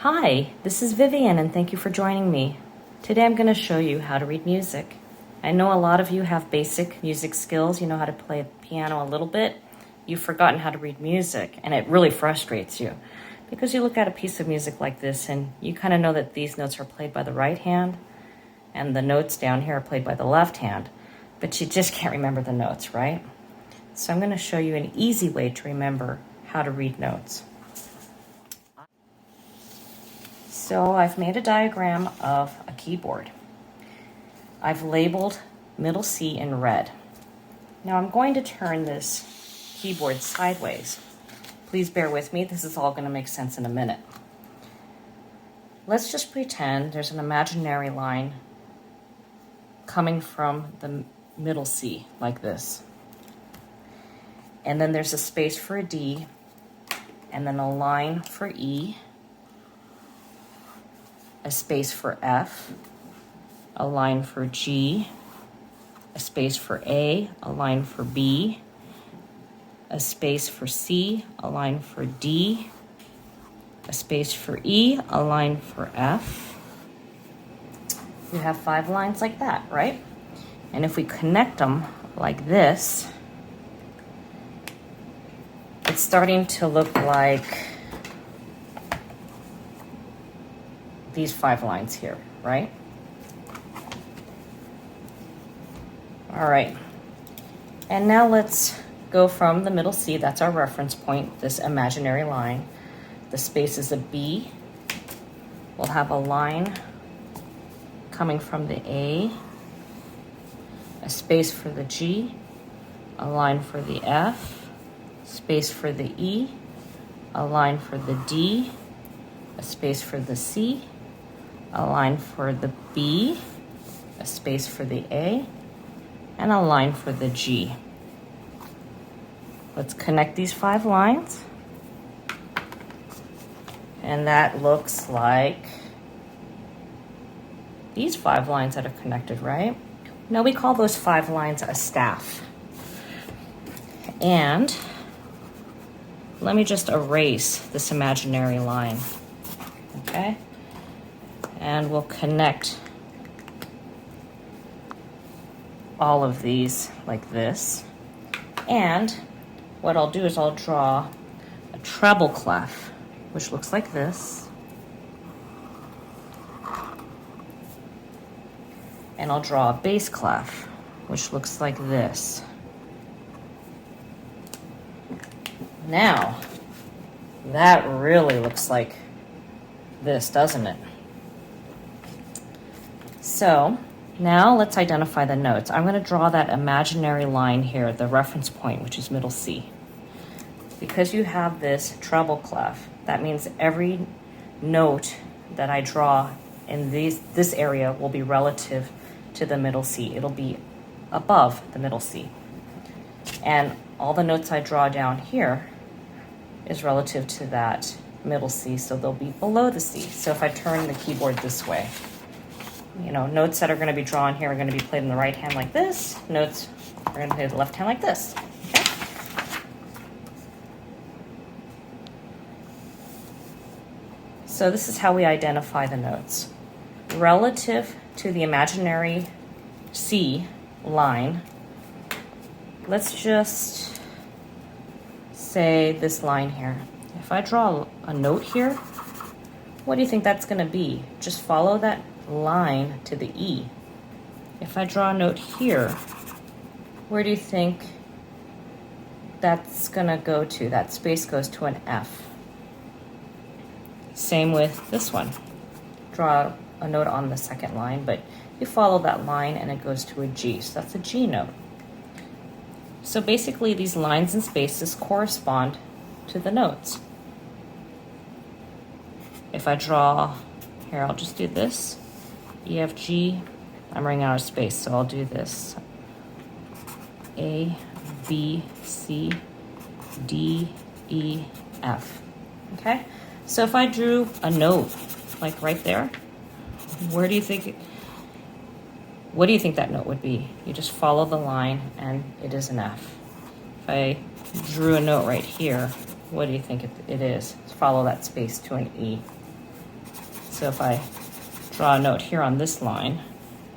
Hi, this is Vivian and thank you for joining me. Today I'm going to show you how to read music. I know a lot of you have basic music skills, you know how to play the piano a little bit. You've forgotten how to read music and it really frustrates you because you look at a piece of music like this and you kind of know that these notes are played by the right hand and the notes down here are played by the left hand, but you just can't remember the notes, right? So I'm going to show you an easy way to remember how to read notes. So I've made a diagram of a keyboard. I've labeled middle C in red. Now I'm going to turn this keyboard sideways. Please bear with me, this is all going to make sense in a minute. Let's just pretend there's an imaginary line coming from the middle C, like this. And then there's a space for a D, and then a line for E, a space for F, a line for G, a space for A, a line for B, a space for C, a line for D, a space for E, a line for F. You have 5 lines like that, right? And if we connect them like this, it's starting to look like these 5 lines here, right? All right, and now let's go from the middle C, that's our reference point, this imaginary line. The space is a B. We'll have a line coming from the A space for the G, a line for the F, space for the E, a line for the D, a space for the C, a line for the B, a space for the A, and a line for the G. Let's connect these 5 lines. And that looks like these 5 lines that are connected, right? Now we call those 5 lines a staff. And let me just erase this imaginary line, okay? And we'll connect all of these like this. And what I'll do is I'll draw a treble clef, which looks like this. And I'll draw a bass clef, which looks like this. Now, that really looks like this, doesn't it? So now let's identify the notes. I'm going to draw that imaginary line here, the reference point, which is middle C. Because you have this treble clef, that means every note that I draw in this area will be relative to the middle C. It'll be above the middle C. And all the notes I draw down here is relative to that middle C, so they'll be below the C. So if I turn the keyboard this way, you know, notes that are going to be drawn here are going to be played in the right hand like this. Notes are going to play in the left hand like this. Okay? So this is how we identify the notes. Relative to the imaginary C line, let's just say this line here. If I draw a note here, what do you think that's going to be? Just follow that line to the E. If I draw a note here, where do you think that's going to go to? That space goes to an F. Same with this one. Draw a note on the second line, but you follow that line and it goes to a G. So that's a G note. So basically these lines and spaces correspond to the notes. If I draw, here I'll just do this, E, F, G, I'm running out of space, so I'll do this. A, B, C, D, E, F, okay? So if I drew a note, like right there, what do you think that note would be? You just follow the line and it is an F. If I drew a note right here, what do you think it is? Follow that space to an E. So if I draw a note here on this line,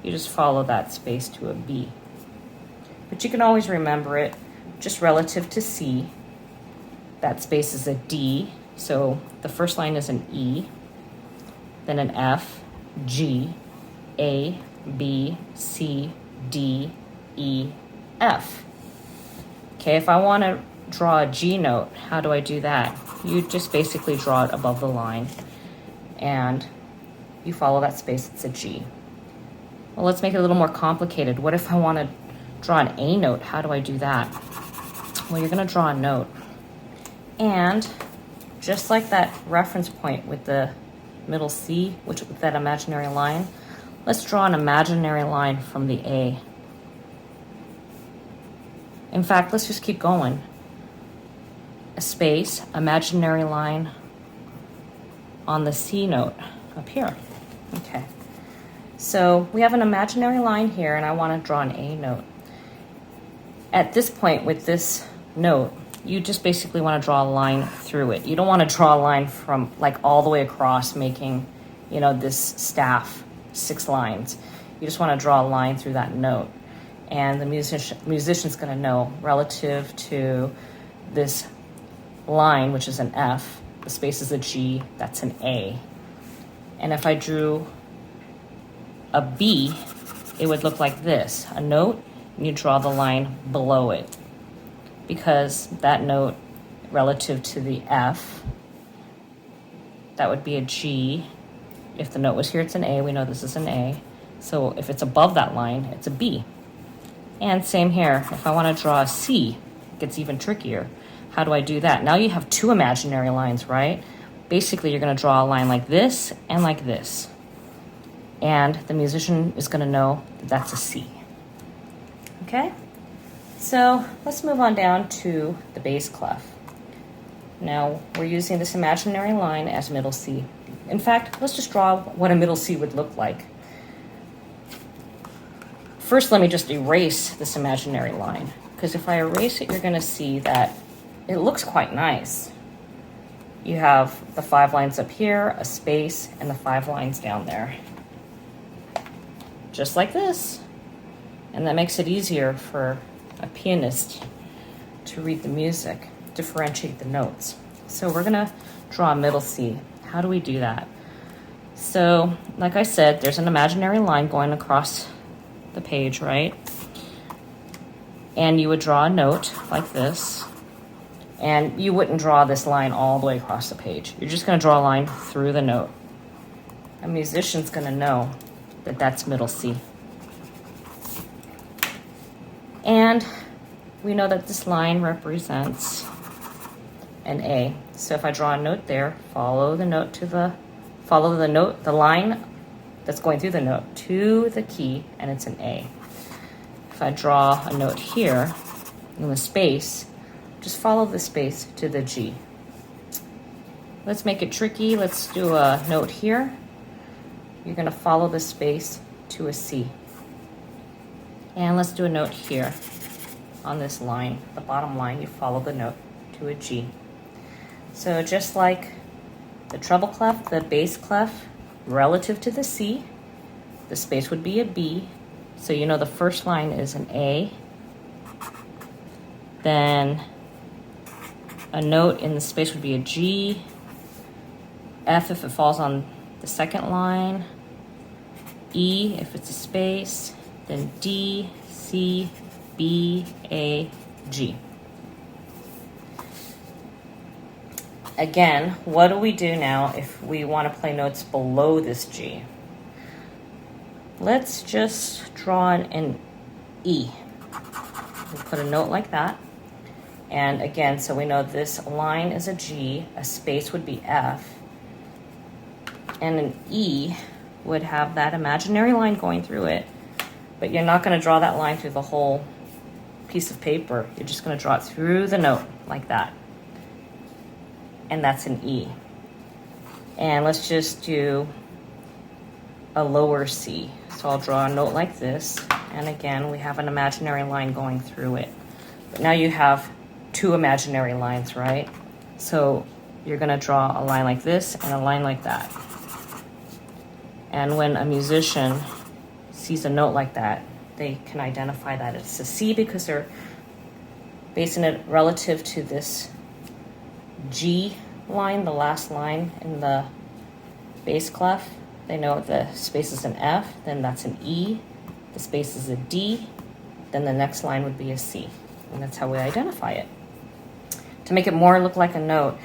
you just follow that space to a B. But you can always remember it just relative to C. That space is a D, so the first line is an E, then an F, G, A, B, C, D, E, F. Okay, if I want to draw a G note, how do I do that? You just basically draw it above the line and you follow that space, it's a G. Well, let's make it a little more complicated. What if I want to draw an A note? How do I do that? Well, you're going to draw a note. And just like that reference point with the middle C, which with that imaginary line, let's draw an imaginary line from the A. In fact, let's just keep going. A space, imaginary line on the C note up here. Okay. So we have an imaginary line here, and I want to draw an A note. At this point with this note, you just basically want to draw a line through it. You don't want to draw a line from like all the way across, making, you know, this staff 6 lines. You just want to draw a line through that note. And the musician's going to know relative to this line, which is an F, the space is a G, that's an A. And if I drew a B, it would look like this, a note, and you draw the line below it, because that note relative to the F, that would be a G. If the note was here, it's an A. We know this is an A. So if it's above that line, it's a B. And same here. If I want to draw a C, it gets even trickier. How do I do that? Now you have 2 imaginary lines, right? Basically, you're going to draw a line like this and like this. And the musician is going to know that that's a C. Okay? So let's move on down to the bass clef. Now we're using this imaginary line as middle C. In fact, let's just draw what a middle C would look like. First, let me just erase this imaginary line, because if I erase it, you're going to see that it looks quite nice. You have the 5 lines up here, a space, and the 5 lines down there. Just like this. And that makes it easier for a pianist to read the music, differentiate the notes. So we're going to draw a middle C. How do we do that? So, like I said, there's an imaginary line going across the page, right? And you would draw a note like this. And you wouldn't draw this line all the way across the page. You're just going to draw a line through the note. A musician's going to know that that's middle C. And we know that this line represents an A. So if I draw a note there, follow the line that's going through the note to the key, and it's an A. If I draw a note here in the space, just follow the space to the G. Let's make it tricky. Let's do a note here. You're going to follow the space to a C. And let's do a note here on this line, the bottom line, you follow the note to a G. So just like the treble clef, the bass clef, relative to the C, the space would be a B. So you know the first line is an A. Then a note in the space would be a G. F if it falls on the second line. E if it's a space. Then D, C, B, A, G. Again, what do we do now if we want to play notes below this G? Let's just draw an E. We'll put a note like that. And again, so we know this line is a G, a space would be F, and an E would have that imaginary line going through it, but you're not going to draw that line through the whole piece of paper. You're just going to draw it through the note like that. And that's an E. And let's just do a lower C. So I'll draw a note like this, and again, we have an imaginary line going through it. But now you have 2 imaginary lines, right? So you're going to draw a line like this and a line like that. And when a musician sees a note like that, they can identify that it's a C because they're basing it relative to this G line, the last line in the bass clef. They know the space is an F, then that's an E, the space is a D, then the next line would be a C. And that's how we identify it. To make it more look like a note,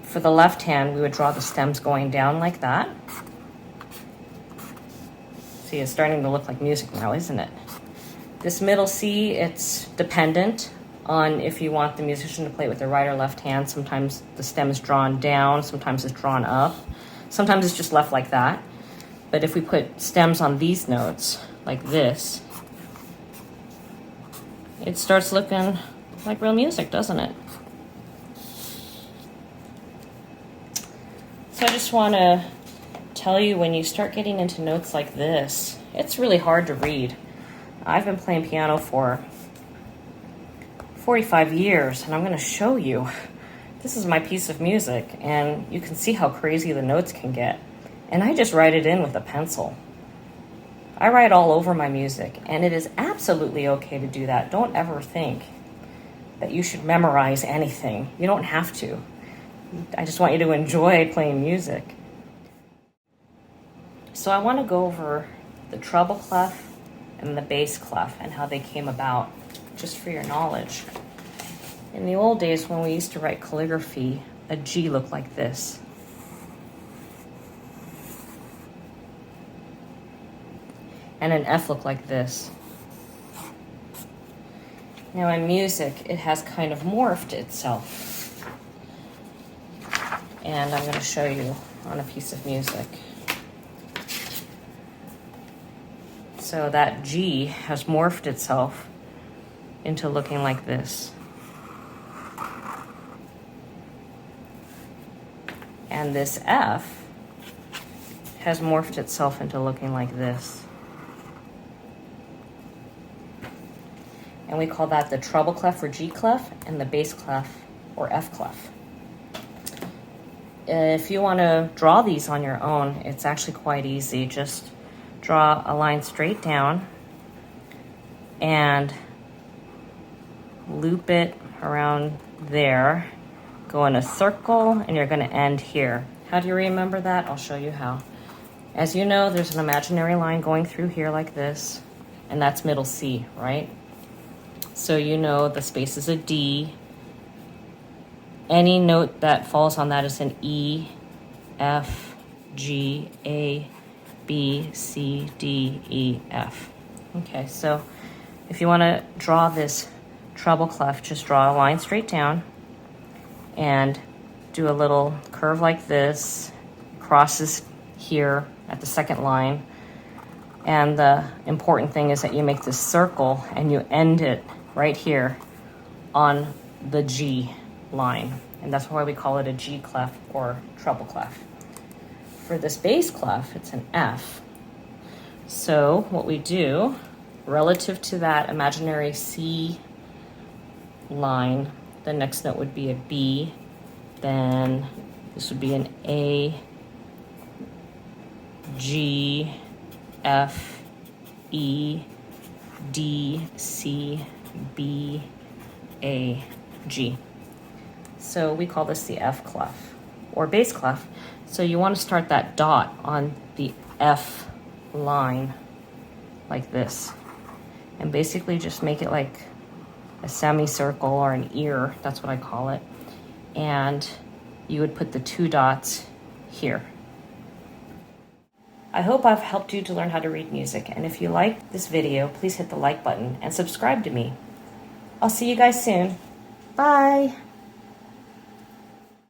for the left hand, we would draw the stems going down like that. See, it's starting to look like music now, isn't it? This middle C, it's dependent on if you want the musician to play it with their right or left hand. Sometimes the stem is drawn down, sometimes it's drawn up. Sometimes it's just left like that. But if we put stems on these notes, like this, it starts looking like real music, doesn't it? So I just want to tell you, when you start getting into notes like this, it's really hard to read. I've been playing piano for 45 years, and I'm going to show you. This is my piece of music, and you can see how crazy the notes can get. And I just write it in with a pencil. I write all over my music, and it is absolutely okay to do that. Don't ever think that you should memorize anything. You don't have to. I just want you to enjoy playing music. So I want to go over the treble clef and the bass clef and how they came about, just for your knowledge. In the old days, when we used to write calligraphy, a G looked like this. And an F looked like this. Now in music, it has kind of morphed itself. And I'm going to show you on a piece of music. So that G has morphed itself into looking like this. And this F has morphed itself into looking like this. And we call that the treble clef or G clef and the bass clef or F clef. If you want to draw these on your own, it's actually quite easy. Just draw a line straight down and loop it around there. Go in a circle, and you're going to end here. How do you remember that? I'll show you how. As you know, there's an imaginary line going through here like this, and that's middle C, right? So you know the space is a D. Any note that falls on that is an E, F, G, A, B, C, D, E, F. Okay, so if you want to draw this treble clef, just draw a line straight down and do a little curve like this, crosses here at the second line. And the important thing is that you make this circle and you end it right here on the G line. And that's why we call it a G clef or treble clef. For this bass clef, it's an F. So what we do, relative to that imaginary C line, the next note would be a B, then this would be an A, G, F, E, D, C, B, A, G. So we call this the F clef or bass clef. So you want to start that dot on the F line like this, and basically just make it like a semicircle or an ear. That's what I call it. And you would put the two dots here. I hope I've helped you to learn how to read music, and if you like this video, please hit the like button and subscribe to me. I'll see you guys soon. Bye.